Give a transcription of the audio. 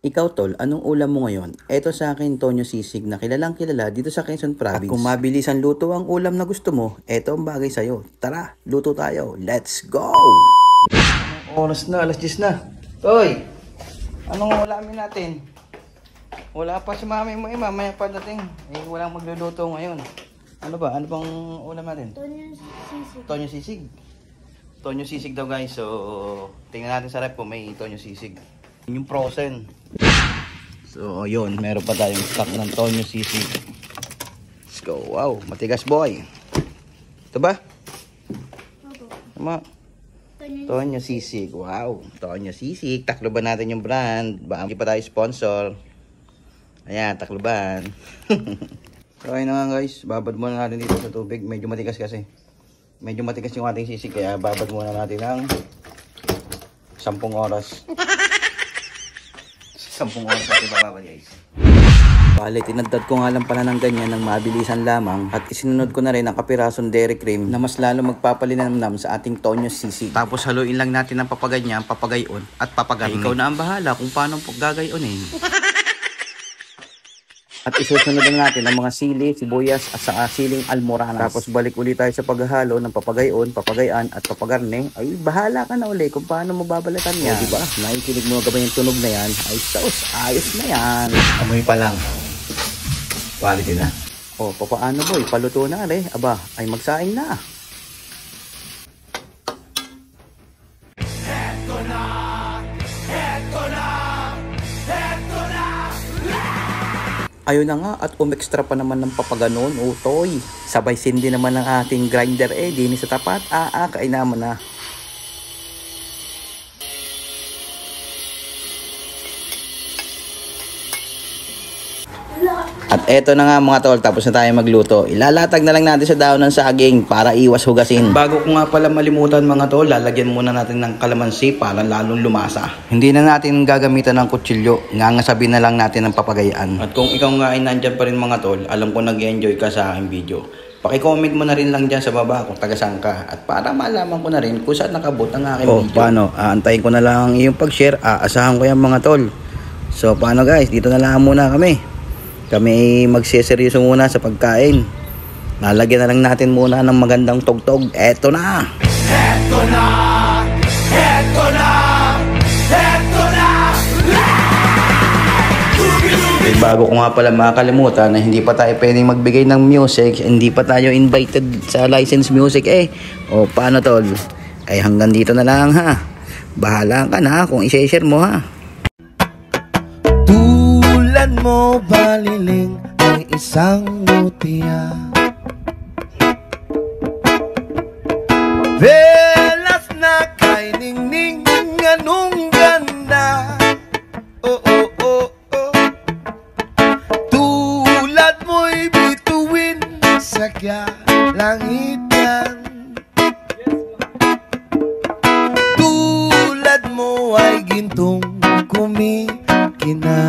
Ikaw tol, anong ulam mo ngayon? Eto sa akin, Tonyo Sisig na kilalang kilala dito sa Quezon Province. At kung mabilis ang luto ang ulam na gusto mo, eto ang bagay sa'yo. Tara, luto tayo. Let's go! Oras na, alas 10 na. Toy, anong ulamin natin? Wala pa si mami mo mamaya pa dating. Walang magluluto ngayon. Ano ba? Ano bang ulam natin? Tonyo Sisig. Tonyo Sisig. Tonyo Sisig daw guys. So, tingnan natin sa rep kung may Tonyo Sisig. Yung frozen. So, yun. Meron pa tayong stock ng Tonyo Sisig. Let's go. Wow. Matigas boy. Ito ba? Tama. Tonyo Sisig. Wow. Tonyo Sisig. Takloban natin yung brand. Baka hindi pa tayo sponsor. Ayan. Takloban. So, ayun na nga guys. Babad muna natin dito sa tubig. Medyo matigas kasi. Medyo matigas yung ating sisig. Kaya babad muna natin ng 10 oras. 10 oras natin bababad guys. Bale, tinadtad ko nga lang pala ng ganyan ng mabilisan lamang at isinunod ko na rin ang kapirasong dairy cream na mas lalo magpapalinamnam sa ating Tonyo Sisig. Tapos haluin lang natin ang papaganyan, papagayon at papagarni. Ikaw na ang bahala kung paano gagayonin. At isusunod na natin ang mga sili, sibuyas at saka siling almoranas. Tapos balik ulit tayo sa paghahalo ng papagayon, papagayan at papagarne. Ay, bahala ka na uli kung paano mo babalatan yan. O, diba? Nakikinig mo gabay yung tunog na yan. Ay, saus, ayos na yan. Amoy pa lang. Quality na. O, papaano boy? Paluto na rin. Aba, ay magsaing na. Ayun na nga at umextra pa naman ng papaganon, utoy. Sabay sindi naman ng ating grinder din sa tapat. Kainaman na. At eto na nga mga tol, tapos na tayo magluto. Ilalatag na lang natin sa daon ng saging para iwas hugasin. Bago ko nga pala malimutan mga tol, lalagyan muna natin ng kalamansi para lalong lumasa. Hindi na natin gagamitan ng kutsilyo, ngangasabi na lang natin ng papagayaan. At kung ikaw nga ay nandyan pa rin mga tol, alam ko nag-enjoy ka sa aking video. Paki-comment mo na rin lang dyan sa baba kung taga-saan ka. At para malaman ko na rin kung saan nakabot ang aking video. Paano? Aantayin ko na lang yung pag-share. Aasahan ko yan mga tol. So paano guys, dito na lang muna kami. Kami magseseryoso muna sa pagkain. Lalagyan na lang natin muna ng magandang tugtog. Eto na! Eto na! Eto na! Eto na! Bago ko nga pala makakalimutan na hindi pa tayo pwedeng magbigay ng music, hindi pa tayo invited sa license music O paano tol? Ay hanggang dito na lang ha. Bahala ka na kung i-share mo ha. Mo baliling ay isang mutya, velas na kay ningning anong ganda. Oh oh oh oh, tulad mo'y bituin sa kalangitan, tulad mo ay gintong kumikinang.